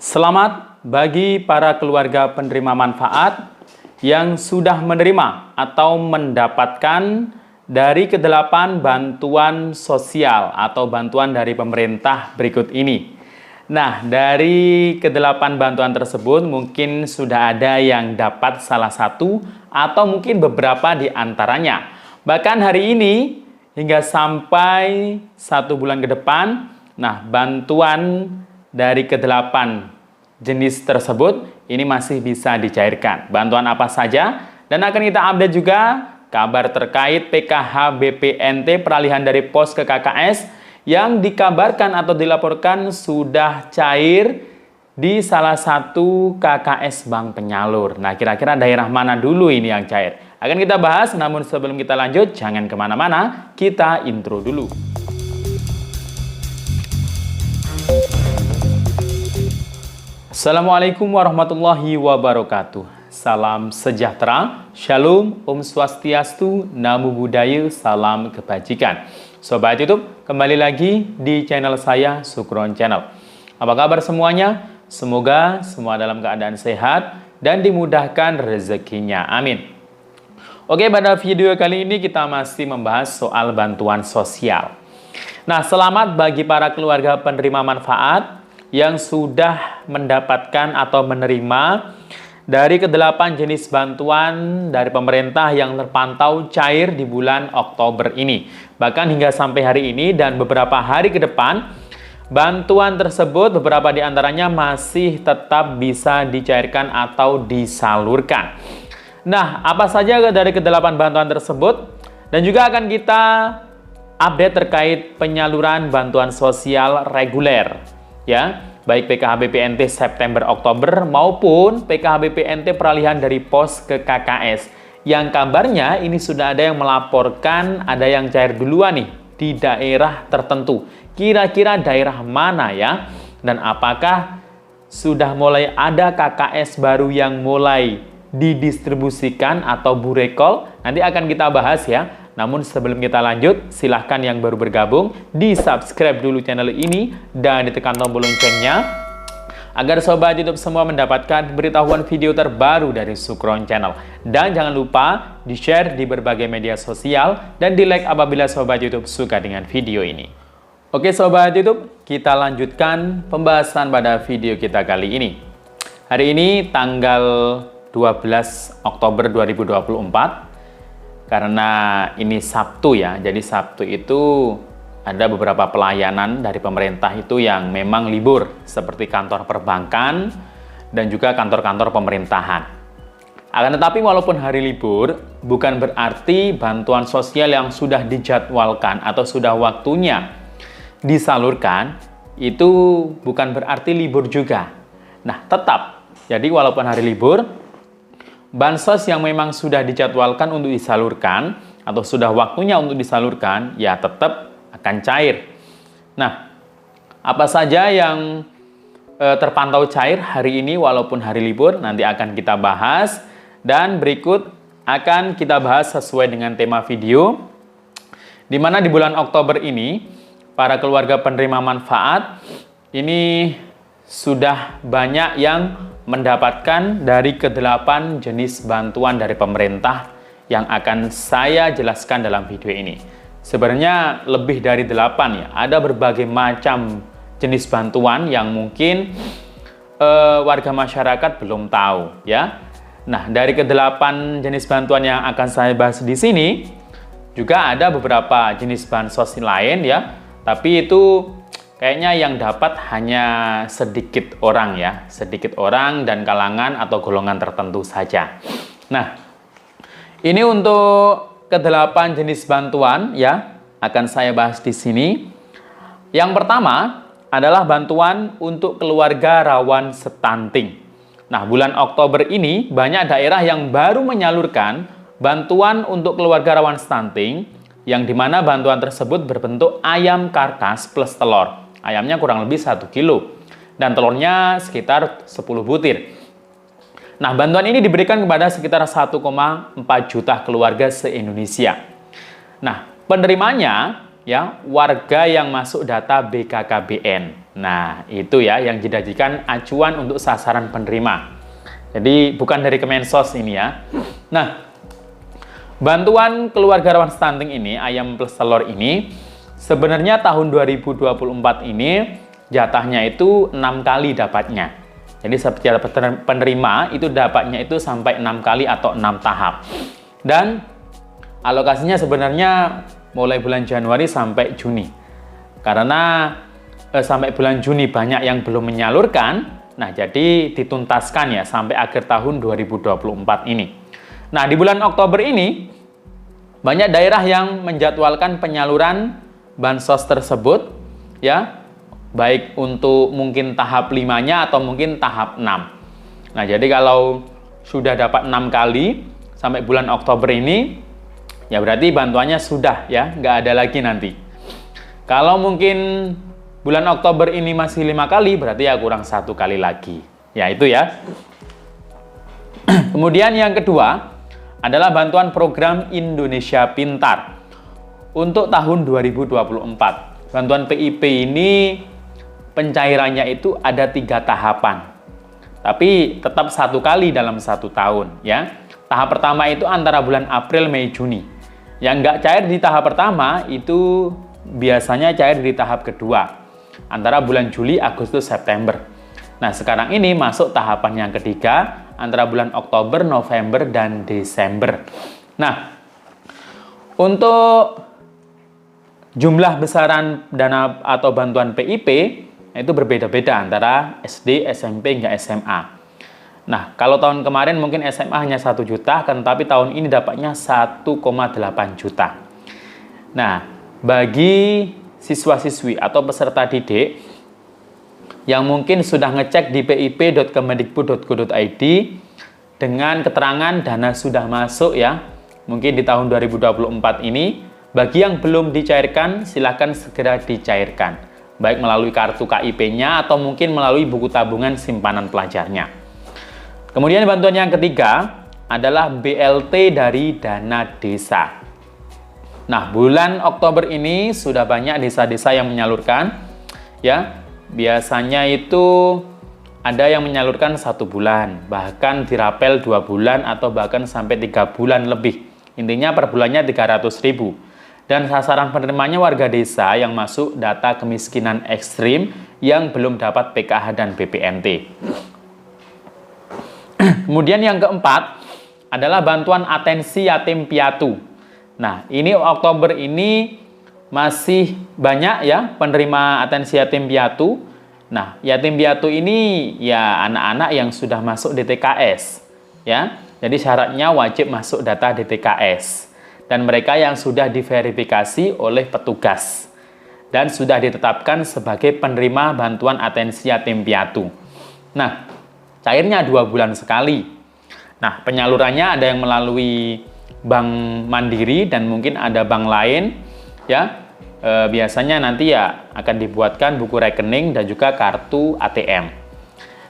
Selamat bagi para keluarga penerima manfaat yang sudah menerima atau mendapatkan dari ke-8 bantuan sosial atau bantuan dari pemerintah berikut ini. Nah, dari ke-8 bantuan tersebut mungkin sudah ada yang dapat salah satu atau mungkin beberapa di antaranya. Bahkan hari ini hingga sampai 1 bulan ke depan, nah bantuan dari ke-8 jenis tersebut ini masih bisa dicairkan. Bantuan apa saja? Dan akan kita update juga kabar terkait PKH BPNT peralihan dari POS ke KKS yang dikabarkan atau dilaporkan sudah cair di salah satu KKS bank penyalur. Nah, kira-kira daerah mana dulu ini yang cair? Akan kita bahas, namun sebelum kita lanjut, jangan kemana-mana, kita intro dulu. Assalamualaikum warahmatullahi wabarakatuh. Salam sejahtera, shalom, om swastiastu, namo buddhaya, salam kebajikan. Sobat YouTube, kembali lagi di channel saya, Sukron Channel. Apa kabar semuanya? Semoga semua dalam keadaan sehat dan dimudahkan rezekinya. Amin. Oke, pada video kali ini kita masih membahas soal bantuan sosial. Nah, selamat bagi para keluarga penerima manfaat yang sudah mendapatkan atau menerima dari ke-8 jenis bantuan dari pemerintah yang terpantau cair di bulan Oktober ini. Bahkan hingga sampai hari ini dan beberapa hari ke depan, bantuan tersebut beberapa di antaranya masih tetap bisa dicairkan atau disalurkan. Nah, apa saja dari ke-8 bantuan tersebut? Dan juga akan kita update terkait penyaluran bantuan sosial reguler, ya, baik PKH BPNT September Oktober maupun PKH BPNT peralihan dari POS ke KKS. Yang kabarnya ini sudah ada yang melaporkan ada yang cair duluan nih di daerah tertentu. Kira-kira daerah mana ya? Dan apakah sudah mulai ada KKS baru yang mulai didistribusikan atau burekol? Nanti akan kita bahas ya. Namun sebelum kita lanjut, silahkan yang baru bergabung di-subscribe dulu channel ini dan ditekan tombol loncengnya agar sobat YouTube semua mendapatkan beritahuan video terbaru dari Sukron Channel. Dan jangan lupa di-share di berbagai media sosial dan di-like apabila sobat YouTube suka dengan video ini. Oke sobat YouTube, kita lanjutkan pembahasan pada video kita kali ini. Hari ini tanggal 12 Oktober 2024. Karena ini Sabtu ya, jadi Sabtu itu ada beberapa pelayanan dari pemerintah itu yang memang libur, seperti kantor perbankan dan juga kantor-kantor pemerintahan. Akan tetapi walaupun hari libur, bukan berarti bantuan sosial yang sudah dijadwalkan atau sudah waktunya disalurkan, itu bukan berarti libur juga. Nah, tetap, jadi walaupun hari libur, bansos yang memang sudah dijadwalkan untuk disalurkan atau sudah waktunya untuk disalurkan, ya tetap akan cair. Nah, apa saja yang terpantau cair hari ini walaupun hari libur, nanti akan kita bahas. Dan berikut akan kita bahas sesuai dengan tema video, di mana di bulan Oktober ini, para keluarga penerima manfaat ini sudah banyak yang mendapatkan dari ke-8 jenis bantuan dari pemerintah yang akan saya jelaskan dalam video ini. Sebenarnya lebih dari 8 ya, ada berbagai macam jenis bantuan yang mungkin warga masyarakat belum tahu ya. Nah, dari ke-8 jenis bantuan yang akan saya bahas di sini, juga ada beberapa jenis bansos lain ya, tapi itu kayaknya yang dapat hanya sedikit orang ya, sedikit orang dan kalangan atau golongan tertentu saja. Nah, ini untuk ke-8 jenis bantuan ya, akan saya bahas di sini. Yang pertama adalah bantuan untuk keluarga rawan stunting. Nah, bulan Oktober ini banyak daerah yang baru menyalurkan bantuan untuk keluarga rawan stunting, yang dimana bantuan tersebut berbentuk ayam karkas plus telur. Ayamnya kurang lebih 1 kilo dan telurnya sekitar 10 butir. Nah, bantuan ini diberikan kepada sekitar 1,4 juta keluarga se-Indonesia. Nah, penerimanya ya warga yang masuk data BKKBN. Nah, itu ya yang dijadikan acuan untuk sasaran penerima. Jadi bukan dari Kemensos ini ya. Nah, bantuan keluarga rawan stunting ini, ayam plus telur ini, sebenarnya tahun 2024 ini jatahnya itu 6 kali dapatnya. Jadi setiap penerima itu dapatnya itu sampai 6 kali atau 6 tahap. Dan alokasinya sebenarnya mulai bulan Januari sampai Juni. Karena sampai bulan Juni banyak yang belum menyalurkan, nah jadi dituntaskan ya sampai akhir tahun 2024 ini. Nah, di bulan Oktober ini banyak daerah yang menjadwalkan penyaluran bansos tersebut ya, baik untuk mungkin tahap 5-nya atau mungkin tahap 6. Nah, jadi kalau sudah dapat 6 kali sampai bulan Oktober ini, ya berarti bantuannya sudah ya, nggak ada lagi nanti. Kalau mungkin bulan Oktober ini masih 5 kali, berarti ya kurang 1 kali lagi. Ya, itu ya. Kemudian yang kedua adalah bantuan program Indonesia Pintar untuk tahun 2024. Bantuan PIP ini pencairannya itu ada 3 tahapan. Tapi tetap 1 kali dalam 1 tahun ya. Tahap pertama itu antara bulan April, Mei, Juni. Yang nggak cair di tahap pertama itu biasanya cair di tahap kedua antara bulan Juli, Agustus, September. Nah, sekarang ini masuk tahapan yang ketiga antara bulan Oktober, November, dan Desember. Nah, untuk jumlah besaran dana atau bantuan PIP itu berbeda-beda antara SD, SMP, hingga SMA. Nah, kalau tahun kemarin mungkin SMA hanya 1 juta, tetapi tahun ini dapatnya 1,8 juta. Nah, bagi siswa-siswi atau peserta didik yang mungkin sudah ngecek di pip.kemendikbud.go.id dengan keterangan dana sudah masuk ya, mungkin di tahun 2024 ini, bagi yang belum dicairkan silakan segera dicairkan, baik melalui kartu KIP-nya atau mungkin melalui buku tabungan simpanan pelajarnya. Kemudian bantuan yang ketiga adalah BLT dari dana desa. Nah, bulan Oktober ini sudah banyak desa-desa yang menyalurkan ya. Biasanya itu ada yang menyalurkan 1 bulan, bahkan dirapel 2 bulan atau bahkan sampai 3 bulan lebih. Intinya per bulannya 300.000. Dan sasaran penerimanya warga desa yang masuk data kemiskinan ekstrim yang belum dapat PKH dan BPNT. Kemudian yang keempat adalah bantuan atensi yatim piatu. Nah, ini Oktober ini masih banyak ya penerima atensi yatim piatu. Nah, yatim piatu ini ya anak-anak yang sudah masuk DTKS ya. Jadi syaratnya wajib masuk data DTKS dan mereka yang sudah diverifikasi oleh petugas dan sudah ditetapkan sebagai penerima bantuan atensi yatim piatu. Nah, cairnya 2 bulan sekali. Nah, penyalurannya ada yang melalui Bank Mandiri dan mungkin ada bank lain ya. Biasanya nanti ya akan dibuatkan buku rekening dan juga kartu ATM.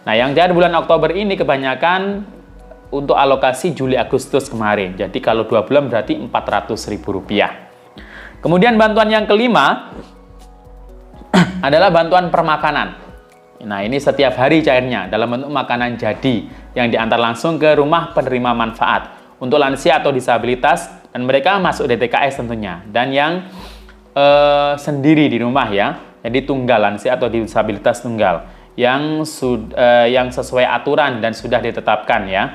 Nah, yang cair bulan Oktober ini kebanyakan untuk alokasi Juli Agustus kemarin. Jadi kalau 2 bulan berarti Rp400.000. Kemudian bantuan yang kelima adalah bantuan permakanan. Nah, ini setiap hari cairnya dalam bentuk makanan jadi yang diantar langsung ke rumah penerima manfaat untuk lansia atau disabilitas dan mereka masuk DTKS tentunya, dan yang sendiri di rumah ya, jadi tunggal lansia atau disabilitas tunggal yang sesuai aturan dan sudah ditetapkan ya.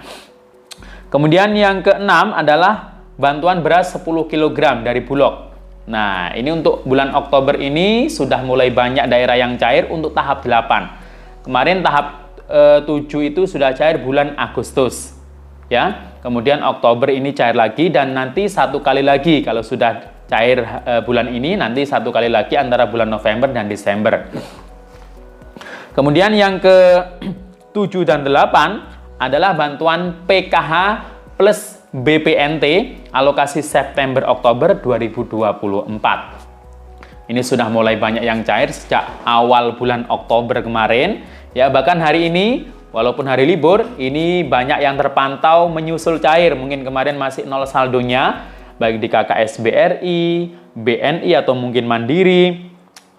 Kemudian yang keenam adalah bantuan beras 10 kg dari Bulog. Nah, ini untuk bulan Oktober ini sudah mulai banyak daerah yang cair untuk tahap 8. Kemarin tahap 7 itu sudah cair bulan Agustus ya. Kemudian Oktober ini cair lagi dan nanti 1 kali lagi kalau sudah cair bulan ini, nanti 1 kali lagi antara bulan November dan Desember. Kemudian yang ke-7 dan 8 adalah bantuan PKH plus BPNT alokasi September-Oktober 2024. Ini sudah mulai banyak yang cair sejak awal bulan Oktober kemarin. Ya, bahkan hari ini, walaupun hari libur, ini banyak yang terpantau menyusul cair. Mungkin kemarin masih 0 saldonya, baik di KKS BRI, BNI atau mungkin Mandiri,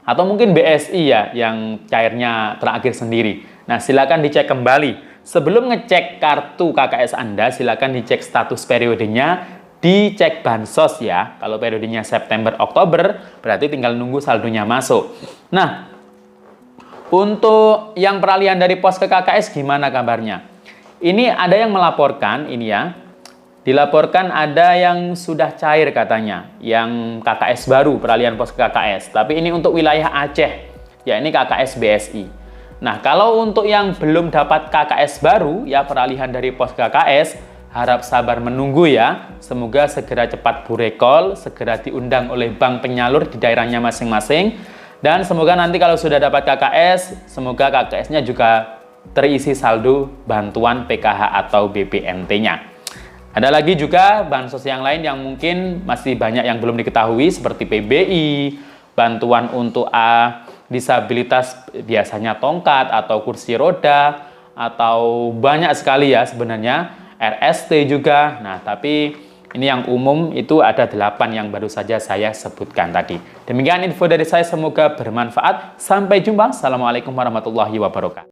atau mungkin BSI ya yang cairnya terakhir sendiri. Nah, silakan dicek kembali. Sebelum ngecek kartu KKS Anda, silakan dicek status periodenya, dicek bansos ya. Kalau periodenya September Oktober, berarti tinggal nunggu saldonya masuk. Nah, untuk yang peralihan dari pos ke KKS gimana kabarnya? Ini ada yang melaporkan, ini ya. Dilaporkan ada yang sudah cair katanya, yang KKS baru, peralihan pos ke KKS. Tapi ini untuk wilayah Aceh, ya ini KKS BSI. Nah, kalau untuk yang belum dapat KKS baru, ya peralihan dari pos ke KKS, harap sabar menunggu ya. Semoga segera cepat burekol, segera diundang oleh bank penyalur di daerahnya masing-masing. Dan semoga nanti kalau sudah dapat KKS, semoga KKS-nya juga terisi saldo bantuan PKH atau BPNT-nya. Ada lagi juga bansos yang lain yang mungkin masih banyak yang belum diketahui seperti PBI, bantuan untuk disabilitas biasanya tongkat atau kursi roda, atau banyak sekali ya sebenarnya, RST juga. Nah, tapi ini yang umum itu ada 8 yang baru saja saya sebutkan tadi. Demikian info dari saya, semoga bermanfaat. Sampai jumpa. Assalamualaikum warahmatullahi wabarakatuh.